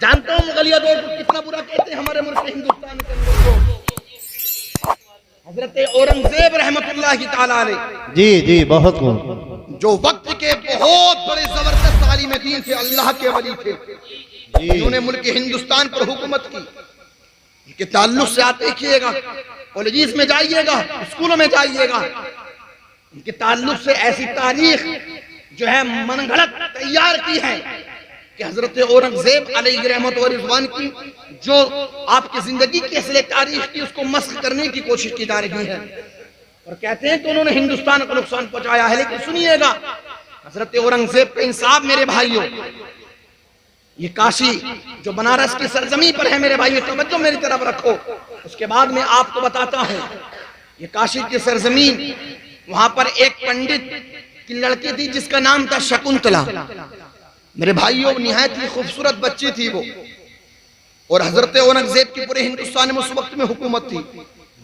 जानते हो मुगलिया दौर को कितना बुरा कहते हैं हमारे मुल्क हिंदुस्तान के अंदर को? हजरत औरंगजेब रहमतुल्लाहि ताला अलैह, जी जी, बहुत खूब, जो वक्त के बहुत बड़े जबरदस्त आलिम दीन थे, अल्लाह के वली थे, इन्होंने मुल्क हिंदुस्तान पर हुकूमत की। इनके ताल्लुक से आप देखिएगा, कॉलेजेस में जाइएगा, स्कूलों में जाइएगा, इनके ताल्लुक से ऐसी तारीख जो है मनगढ़ंत तैयार की है कि हजरत औरंगजेब अलैहि रहमत व रिज़वान की जो आपकी जिंदगी की असली तारीख थी उसको मस्ख करने की कोशिश की जा रही है। और कहते हैं कि उन्होंने हिंदुस्तान को नुकसान पहुंचाया है। लेकिन सुनिएगा, हजरत औरंगजेब का इंसाफ मेरे भाइयों, ये काशी जो बनारस की सरजमी पर है मेरे भाइयों, तवज्जो मेरी तरफ रखो। उसके बाद मैं आपको बताता हूँ, ये काशी की सरजमीन, वहां पर एक पंडित की लड़की थी जिसका नाम था शकुंतला। मेरे भाइयों, निहायत ही खूबसूरत बच्ची थी वो, और हजरत औरंगजेब की पूरे हिंदुस्तान में उस वक्त में हुकूमत थी।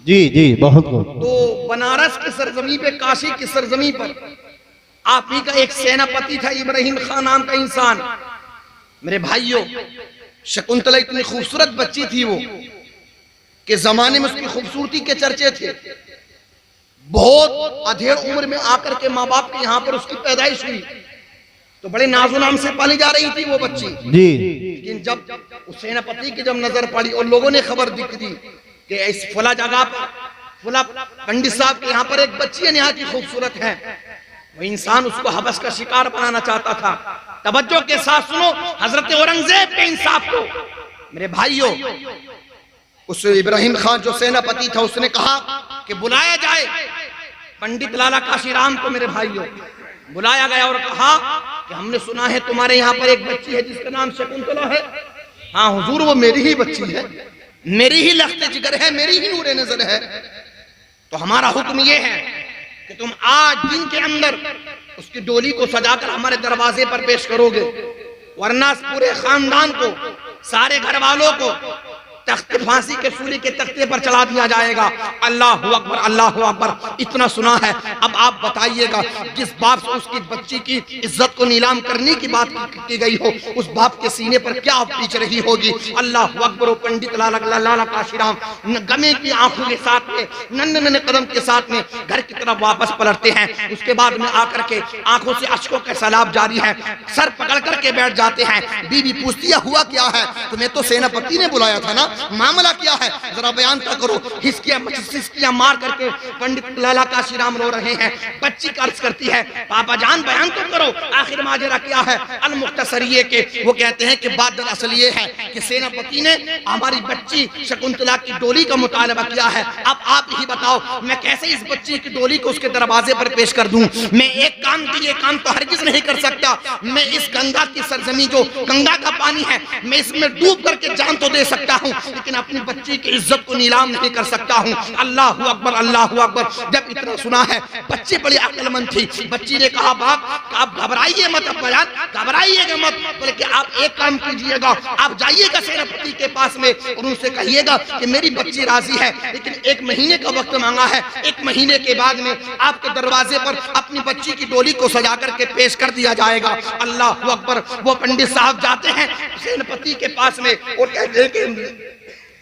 जी जी, बहुत खूब। तो बनारस की सरजमी पे, काशी की सरजमी पर आप ही का एक सेनापति था, इब्राहिम खान नाम का इंसान। मेरे भाइयों, शकुंतला इतनी खूबसूरत बच्ची थी वो कि जमाने में उसकी खूबसूरती के चर्चे थे। बहुत अधेड़ उम्र में आकर के माँ बाप के यहाँ पर उसकी पैदाइश हुई, तो बड़े नाजो नाम से पाली जा रही थी वो बच्ची जी। लेकिन जब उस सेनापति की जब नजर पड़ी और लोगों ने खबर दी कि इस फला जगह पर फला पंडित साहब के यहाँ पर एक बच्ची है, यहाँ की खूबसूरत है, वो इंसान उसको हवस का शिकार बनाना चाहता था। तवज्जो के साथ सुनो हजरत औरंगजेब के इंसाफ को। मेरे भाइयों, उस इब्राहिम खान जो सेनापति था उसने कहा कि बुलाया जाए पंडित लाला काशीराम को। मेरे भाइयों, बुलाया गया और कहा कि हमने सुना है तुम्हारे यहाँ पर एक बच्ची है जिसका नाम शकुंतला है। हाँ हुजूर, वो मेरी ही बच्ची है, मेरी ही लख्त जिगर है, मेरी ही नूरे नजर है। तो हमारा हुक्म ये है कि तुम आज दिन के अंदर उसकी डोली को सजाकर हमारे दरवाजे पर पेश करोगे, वरना पूरे खानदान को, सारे घर वालों को तख्ते फांसी के सूली के तख्ते पर चला दिया जाएगा। अल्लाहु अकबर, अल्लाहु अकबर। इतना सुना है। अब आप बताइएगा, जिस बाप से उसकी बच्ची की इज्जत को नीलाम करने की बात की गई हो, उस बाप के सीने पर क्या बीच रही होगी। अल्लाहु अकबर। पंडित लाला काशीराम गमे की आंखों के साथ में, नन्हे कदम के साथ में घर की तरफ वापस पलटते हैं। उसके बाद में आकर के आंखों से अश्कों का सैलाब जारी है, सर पकड़ करके बैठ जाते हैं। बीवी पूछती है हुआ क्या है, तुम्हें तो सेनापति ने बुलाया था ना, मामला क्या है, जरा बयान तो करो। हिचकियां मार करके पंडित लाला काशीराम रो रहे हैं। बच्ची अर्ज करती है पापा जान बयान तो करो, आखिर माजरा क्या है। अल मुख्तसर ये के वो कहते हैं कि बात दरअसल ये है कि सेनापति ने हमारी बच्ची शकुंतला की डोली का मुतालबा किया है। अब आप ही बताओ मैं कैसे इस बच्ची की डोली को उसके दरवाजे पर पेश कर दूं। मैं एक काम की ये काम तो हरगिज नहीं कर सकता। मैं इस गंगा की सरजमी जो गंगा का पानी है, मैं इसमें डूब करके जान तो दे सकता हूँ, लेकिन अपनी बच्ची की इज्जत को नीलाम नहीं कर सकता हूँ। अल्लाहु अकबर, अल्लाहु अकबर। जब इतना सुना है, बच्ची बड़ी अक्लमंद थी। बच्ची ने कहा बाप आप घबराइए मत, अब बयान घबराइएगा मत, बल्कि आप एक काम कीजिएगा, आप जाइएगा सेनापति के पास में और उनसे कहिएगा कि मेरी बच्ची राजी है, लेकिन 1 महीने का वक्त मांगा है। 1 महीने के बाद में आपके दरवाजे पर अपनी बच्ची की डोली को सजा करके पेश कर दिया जाएगा। अल्लाहु अकबर। वो पंडित साहब जाते हैं सेनापति के पास में और कहते हैं कि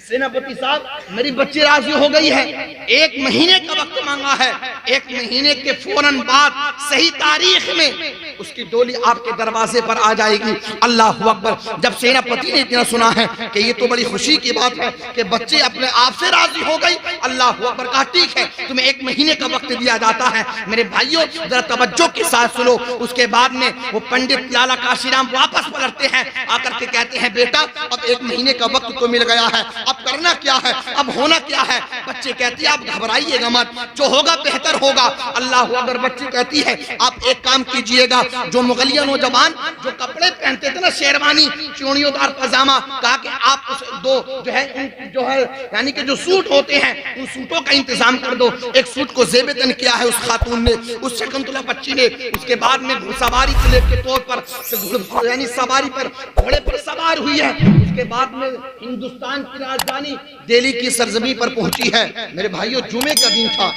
सेनापति साहब मेरी बच्ची राजी हो गई है, 1 महीने का वक्त मांगा है। 1 महीने के फौरन बाद सही तारीख में उसकी डोली आपके दरवाजे पर आ जाएगी। अल्लाहु अकबर। जब सेनापति ने इतना सुना है कि ये तो बड़ी खुशी की बात है कि बच्चे अपने आप से राजी हो गई, अल्लाहु अकबर। कहा ठीक है, तुम्हें 1 महीने का वक्त दिया जाता है। मेरे भाइयों जरा तवज्जो के साथ सुनो। उसके बाद में वो पंडित लाला काशीराम वापस पलटते हैं, आकर के कहते हैं बेटा अब 1 महीने का वक्त तो मिल गया है, अब करना क्या है, अब होना क्या है। बच्चे कहती है आप घबराइएगा मत, जो होगा बेहतर होगा। अल्लाहु अकबर। बच्ची कहती है आप एक काम कीजिएगा, जो मुगलिया नौजवान जो कपड़े पहनते थे ना, शेरवानी चूड़ियोंदार पजामा, कहा कि आप उस 2 जो है यानी कि जो सूट होते हैं उन सूटों का इंतजाम कर दो। एक सूट को जेबेतन किया है उस खातून ने, उस शकुंतला बच्ची ने। उसके बाद में घुड़सवारी के तौर पर यानी सवारी पर घोड़े पर सवार हुई है। उसके बाद में हिंदुस्तान की राजधानी दिल्ली की सरजमी पर पहुंची है। मेरे भाइयों जुमे का दिन था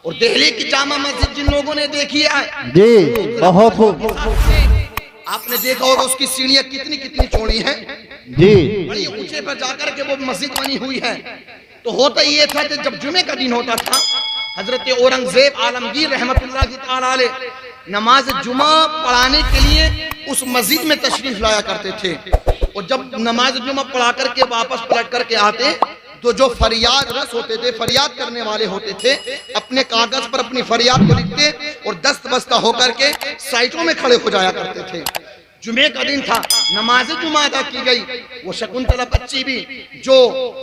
और दिल्ली की जामा मस्जिद जिन लोगों ने देखी है जी बहुत खूब। आपने देखा होगा उसकी सीढ़ियां कितनी चौड़ी हैं। जी बड़ी ऊंचे पर जाकर के वो मस्जिद बनी हुई है। तो होता ये था कि जब जुमे का दिन होता था, हजरत औरंगजेब आलमगीर रहमतुल्लाह ताला अलैह नमाज जुमा पढ़ाने के लिए उस मस्जिद में तशरीफ लाया करते थे। और जब नमाज जुमा पढ़ा करके वापस पलट करके आते तो जो फरियाद रस होते थे, फरियाद करने वाले होते थे, अपने कागज पर अपनी फरियाद को लिखते और दस्त बस्ता होकर के साइटों में खड़े हो जाया करते थे। जुमे का दिन था, नमाज जुमा अदा की गई। वो शकुंतला बच्ची भी जो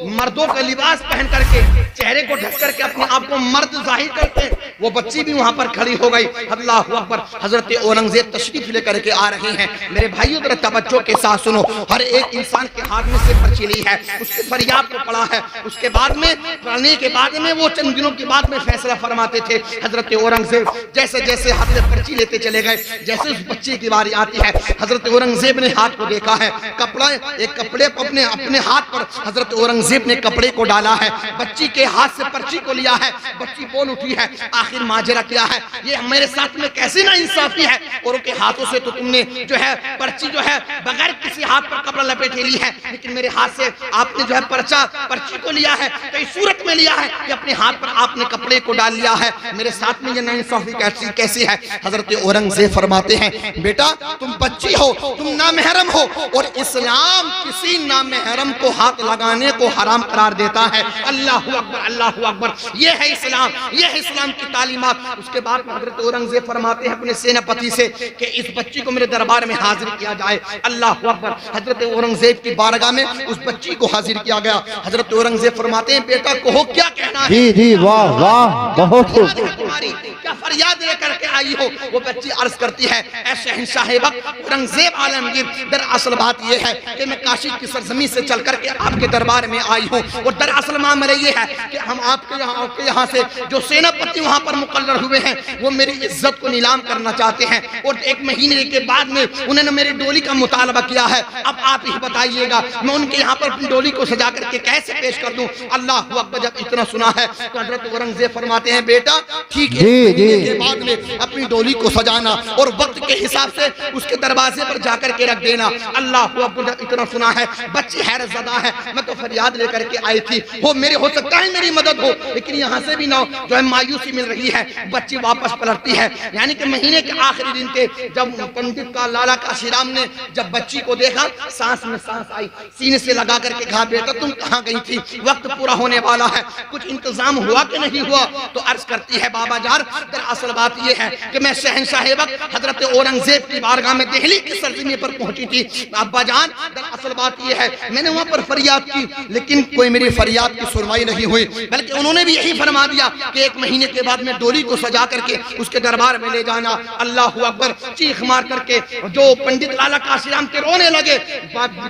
मर्दों का लिबास पहन करके चेहरे को ढक करके अपने आप को मर्द जाहिर करते, वो बच्ची भी वहां पर खड़ी हो गई। अल्लाहु अकबर। हजरत औरंगजेब तशरीफ लेकर के आ रहे हैं। मेरे भाइयों जरा तवज्जो के साथ सुनो। हर एक इंसान के हाथ में से पर्ची ली है, उसकी फरियाद को पढ़ा है। उसके बाद में पढ़ने के बाद में वो चंद दिनों के बाद में फैसला फरमाते थे। हजरत औरंगजेब जैसे जैसे हाथ में पर्ची लेते चले गए, जैसे उस बच्चे की बारी आती है, हजरत औरंगजेब ने हाथ को देखा है, कपड़ा एक कपड़े को अपने हाथ पर हजरत औरंगजेब ने कपड़े को डाला है, बच्ची के हाथ से पर्ची को लिया है। बच्ची बोल उठी है, आखिर माजरा क्या है? ये मेरे साथ में कैसी ना इंसाफी है। और उनके हाथों से तो तुमने जो है पर्ची जो है बगैर किसी हाथ पर कपड़ा लपेटे ली है, लेकिन मेरे हाथ से आपने जो है पर्ची को लिया है, कई सूरत में लिया है कि अपने हाथ पर आपने कपड़े को डाल लिया है। मेरे साथ में ये ना इंसाफी कैसी है? हजरत औरंगजेब फरमाते हैं, बेटा तुम बच्ची हो, तुम नामहरम हो, और इस्लाम किसी नामहरम को हाथ लगाने को हराम करार देता है। अल्लाहु अकबर, अल्लाहु अकबर। ये है इस्लाम, ये है इस्लाम की तालीमात। उसके बाद हजरत औरंगजेब फरमाते हैं अपने सेनापति से कि इस बच्ची को मेरे दरबार में हाजिर किया जाए। अल्लाहु अकबर। हजरत औरंगजेब की बारगाह में उस बच्ची को हाजिर किया गया। हजरत औरंगजेब फरमाते हैं, बेटा कहो क्या कहना है? जी जी, वाह वाह, बहुत खूब। तुम्हारी क्या फरियाद लेकर के आई हो? वो बच्ची अर्ज करती है, ऐ शहंशाह वक्त औरंगजेब आलमगीर, दरअसल बात यह है कि मैं काशी की सरजमी से चल करके आपके दरबार में आई हूँ। और दरअसल मामला ये है कि हम आपके यहाँ से जो सेनापति वहाँ पर मुकर्रर हुए हैं, वो मेरी इज्जत को नीलाम करना चाहते हैं। और एक महीने के बाद में उन्होंने मेरी डोली का मुतालबा किया है। अब आप ही बताइएगा मैं उनके यहाँ पर अपनी डोली को सजा करके कैसे पेश कर दूं? अल्लाह अकबर। जब इतना सुना है तो हजरत औरंगजेब फरमाते हैं, बेटा ठीक है, के बाद में अपनी डोली को सजाना और वक्त के हिसाब से उसके दरवाजे पर जाकर के रख देना। अल्लाह अकबर। जब इतना सुना है, बच्ची हैरतज़दा है, मैं तो फरियाद लेकर के आई थी, हो सकता है मेरी मदद हो, लेकिन यहाँ से भी ना जो है मायूसी मिल रही है। बच्ची वापस पलटती है। यानी कि महीने के आखिरी दिन थे, जब पंडित का लाला काशीराम ने जब बच्ची को देखा, सांस में सांस आई, सीने से लगा करके कहा, बेटा तुम कहाँ गई थी? वक्त पूरा होने वाला है, कुछ इंतजाम हुआ कि नहीं हुआ? तो अर्ज करती है, बाबा जान दरअसल बात यह है कि मैं शहंशाह वक्त हजरत औरंगजेब की बारगाह में दिल्ली की सरजमी पर पहुंची थी। अब्बा जान दरअसल बात यह है, मैंने वहां पर फरियाद की, लेकिन कोई मेरी फरियाद की सुनवाई नहीं हुई, बल्कि उन्होंने भी यही फरमा दिया कि एक महीने के बाद में डोली को सजा करके उसके दरबार में ले जाना। अल्लाह अकबर। चीख मार करके जो पंडित लाला काशीराम के रोने लगे।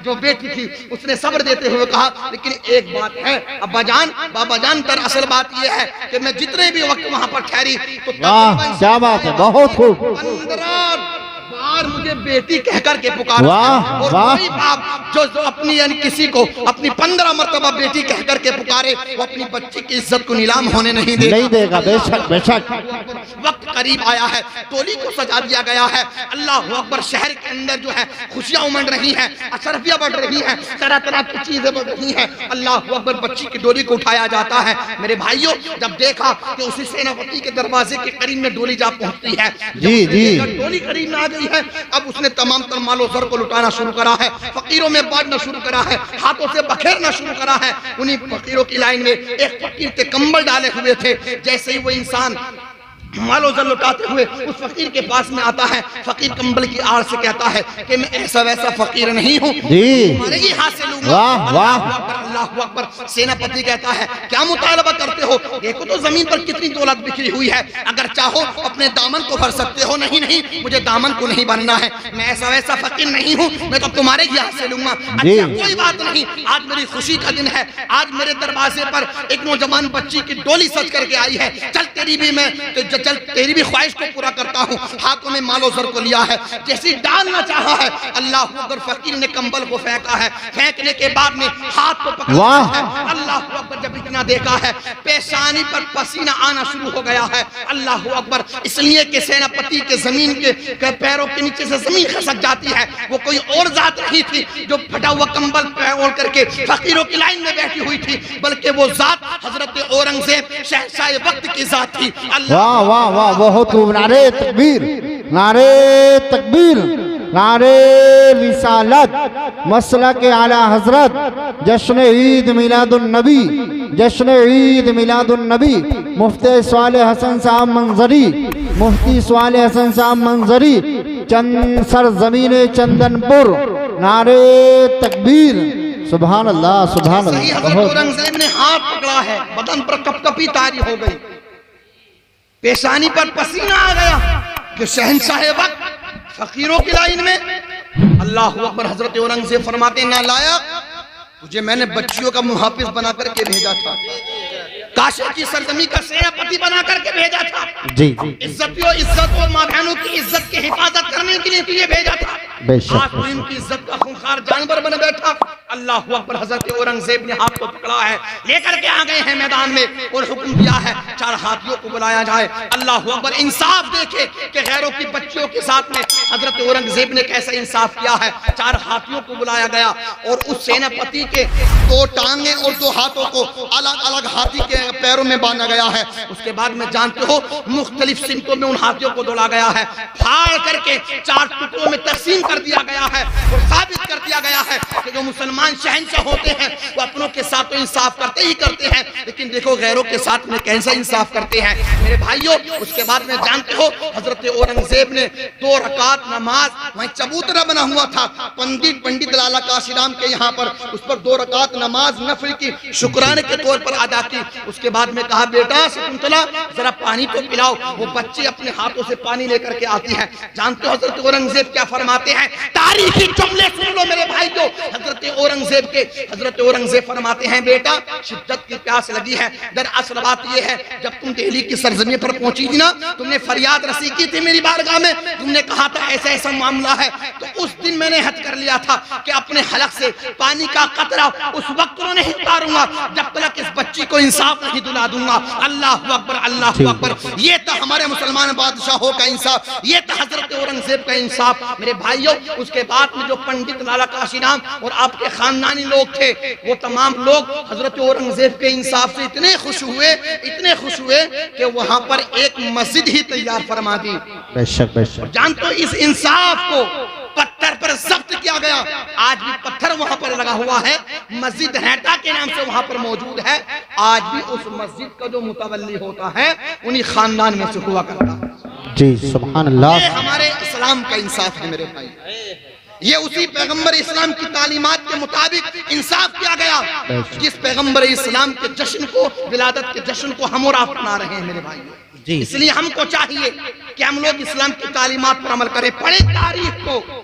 जो बेटी थी उसने सब्र देते हुए कहा, लेकिन एक बात है अब्बा जान, बाबा जान, दरअसल बात यह है कि मैं जितने भी वक्त वहां पर ठहरी तो वाह क्या बात है, बहुत खूब। 15 बार मुझे बेटी कहकर के पुकारा। वाह, और वाह। कोई बाप जो अपनी यानी किसी को अपनी 15 मर्तबा बेटी कहकर के पुकारे, वो अपनी बच्ची की इज्जत को नीलाम होने नहीं देगा। बेशक बेशक। वक्त करीब आया है, टोली को सजा दिया गया है। अल्लाह अकबर। शहर के अंदर जो है खुशियां उमड़ रही हैं, अशरफियां बढ़ रही हैं, तरह तरह की चीजें बढ़ रही हैं। अल्लाह अकबर। बच्ची की डोली को उठाया जाता है। मेरे भाइयों, जब देखा कि उसी सेनापति के दरवाजे के करीब में डोली जा पहुंचती है, जी जी, डोली करीब में आ गई है, अब उसने तमाम तर मालो जर को लुटाना शुरू करा है, फकीरों में बांटना शुरू करा है, हाथों से बखेरना शुरू करा है। उन्हीं फकीरों की लाइन में एक फकीर के कंबल डाले हुए थे। जैसे ही वो इंसान मालो जर लुटाते हुए उस फकीर के पास में आता है, फकीर कंबल की आड़ से कहता है कि मैं ऐसा वैसा फकीर नहीं हूँ, तुम्हारे ही हाथ से लूंगा। वाह वाह। अल्लाहु अकबर। सेनापति कहता है, क्या मुतालबा करते हो? देखो तो जमीन पर कितनी दौलत बिखरी हुई है, अगर चाहो अपने दामन को भर सकते हो। नहीं नहीं, मुझे दामन को नहीं बनना है, मैं ऐसा वैसा फकीर नहीं हूँ, मैं तो तुम्हारे ही हाथ से लूंगा। अच्छा कोई बात नहीं, आज मेरी खुशी का दिन है, आज मेरे दरवाजे पर एक नौजवान बच्ची की डोली सज करके आई है, चल तेरी भी मैं चल तेरी भी ख्वाहिश को पूरा करता हूँ। हाथों में मालो ज़र को लिया है, जैसे डालना चाहा है, अल्लाह अकबर, फकीर ने कंबल को फेंका है, फेंकने के बाद में हाथ को पकड़ा है, अल्लाह अकबर, जब इतना देखा है पेशानी पर पसीना आना शुरू हो गया है, अल्लाह अकबर, इसलिए कि सेनापति के जमीन के पैरों के नीचे से जमीन खसक जाती है। वो कोई और जात नहीं थी जो फटा हुआ कंबल ओढ़ करके फकीरों की लाइन में बैठी हुई थी, बल्कि वो जात हजरत औरंगजेब शहंशाह वक्त की जात थी। वाह वाह वाह, बहुत खूब। नारे तकबीर, नारे तकबीर, नारे रिसालत, मसला के आला हजरत, जश्न ईद मिलादुन नबी, जश्न ईद मिलादुन नबी, मुफ्ती स्वाले हसन साहब मंजरी, मुफ्ती स्वाले हसन साहब मंजरी, चंद सरजमीन चंदनपुर, नारे तकबीर, सुभान अल्लाह, सुभान अल्लाह। हजरत औरंगजेब ने हाथ पकड़ा है, बदन पर कपकपी तारी हो गई, पेशानी पर पसीना आ गया कि शहंशाह वक्त फकीरों की लाइन में। अल्लाह अकबर, हजरत औरंगजेब फरमाते, ना लायक, तुझे मैंने बच्चियों का मुहाफिज बना करके भेजा था, काशी की सरजमी का सेनापति बना करके भेजा था, जी, इज्जत और माँ बहनों की इज्जत की हिफाजत करने के लिए तुझे भेजा था। आज तू इनकी इज्जत का खूंखार जानवर बन बैठा। अल्लाह अकबर, हजरत औरंगजेब ने हाथ को पकड़ा है, लेकर के आ गए हैं मैदान में और हुक्म दिया है 4 हाथियों को बुलाया जाए। अल्लाह अकबर, इंसाफ देखे कि गैरों की बच्चियों के साथ में हजरत औरंगजेब ने कैसा इंसाफ किया है। 4 हाथियों को बुलाया गया और उस सेनापति के 2 टांगे और 2 हाथों को अलग अलग हाथी के पैरों में बांधा गया है। उसके बाद में जानते हो मुख्तलिफ सिमतों में उन हाथियों को दौड़ा गया है, फाड़ करके 4 टुकड़ों में तकसीम कर दिया गया है और साबित कर दिया गया है कि जो मुसलमान शहंशाह होते हैं वो अपनों के साथ तो इंसाफ करते ही करते हैं, लेकिन देखो गैरों के साथ में कैसा इंसाफ करते हैं मेरे भाइयों। उसके बाद में जानते हो हजरत औरंगजेब ने 2 रकात नमाज, वहीं चबूतरा बना हुआ था पंडित लाला काशीराम के यहाँ पर, उस पर 2 रकात नमाज नफल की शुक्राने के तौर पर अदा की। उसके बाद में कहा, बेटा शकुंतला जरा पानी तो पिलाओ। वो बच्चे अपने हाथों से पानी लेकर के आती है। जानते हो हजरत औरंगजेब क्या फरमाते हैं? तारीखी जुमले सुन लो मेरे भाइयों हजरत औरंगजेब के। हजरत औरंगजेब फरमाते हैं, बेटा शिद्दत की प्यास लगी है। दरअसल बात यह है, जब तुम दिल्ली की सरजमी पर पहुंची थी ना, तुमने फरियाद रसी की थी मेरी बारगाह में, तुमने कहा था ऐसा ऐसा मामला है, तो उस दिन मैंने हद कर लिया था कि अपने हलक से पानी का कतरा उस वक्त तो नहीं उतारूंगा जब तक इस बच्ची को इंसाफ नहीं दिला दूंगा। अल्लाह अकबर, अल्लाह अकबर, ये था हमारे मुसलमान बादशाहों का इंसाफ, ये था हजरत औरंगजेब का इंसाफ मेरे भाइयों। उसके बाद में जो पंडित लाला काशीराम और आपके खानदानी लोग थे, वो तमाम लोग हजरत औरंगजेब के इंसाफ से इतने खुश हुए कि वहां पर एक मस्जिद ही तैयार फरमा दी। बेशक बेशक। जानते हो इस इंसाफ को पत्थर पर जब्त किया गया, आज भी पत्थर वहां पर लगा हुआ है, मस्जिद हैटा के नाम से वहां पर मौजूद है। आज भी उस मस्जिद का जो मुतवल्ली होता है उन्हीं खानदान में से हुआ करता है। जी सुभान अल्लाह। ये हमारे इस्लाम का इंसाफ है मेरे भाई, ये उसी पैगंबर इस्लाम की तालीमात के मुताबिक इंसाफ किया गया जिस पैगंबर इस्लाम के जश्न को, विलादत के जश्न को हम और आप मना रहे हैं मेरे भाई। इसलिए हमको चाहिए कि हम लोग इस्लाम की तालीमात पर अमल करें, पढ़े तारीख को,